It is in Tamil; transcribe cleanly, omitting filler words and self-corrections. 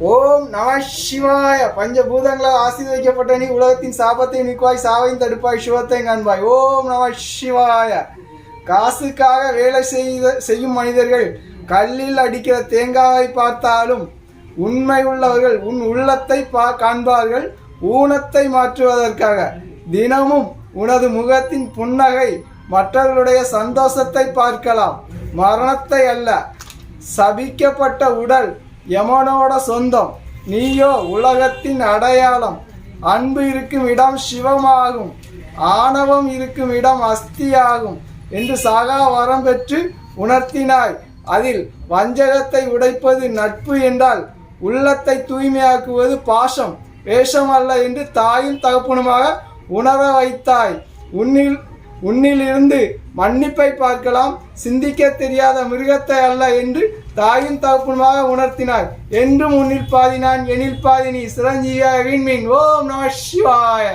ஓம் நம சிவாய. பஞ்சபூதங்களால் ஆசீர்வதிக்கப்பட்ட நீ உலகத்தின் சாபத்தை நீக்குவாய், சாவையும் தடுப்பாய், சிவத்தை காண்பாய். ஓம் நம சிவாய. காசுக்காக வேலை செய்யும் மனிதர்கள் கல்லில் அடிக்கிற தேங்காவை பார்த்தாலும் உண்மை உள்ளவர்கள் உன் உள்ளத்தை காண்பார்கள். ஊனத்தை மாற்றுவதற்காக தினமும் உனது முகத்தின் புன்னகை மற்றவர்களுடைய சந்தோஷத்தை பார்க்கலாம். மரணத்தை அல்ல, சபிக்கப்பட்ட உடல் யமனோட சொந்தம், நீயோ உலகத்தின் அடையாளம். அன்பு இருக்கும் இடம் சிவமாகும், ஆணவம் இருக்கும் இடம் அஸ்தியாகும் என்று சாகா வரம் பெற்று உணர்த்தினாய். அதில் வஞ்சகத்தை உடைப்பது நட்பு என்றால் உள்ளத்தை தூய்மையாக்குவது பாசம், வேஷம் அல்ல என்று தாயும் தகப்பனுமாக உணர வைத்தாய். உன்னிலிருந்து மன்னிப்பை பார்க்கலாம். சிந்திக்க தெரியாத மிருகத்தை அல்ல என்று தாயும் தகப்பனுமாக உணர்த்தினாய். என்றும் உன்னில் பாதி நான், எனில் பாதி நீ. சிரஞ்சீவியாக வீண்மீன். ஓம் நம சிவாய.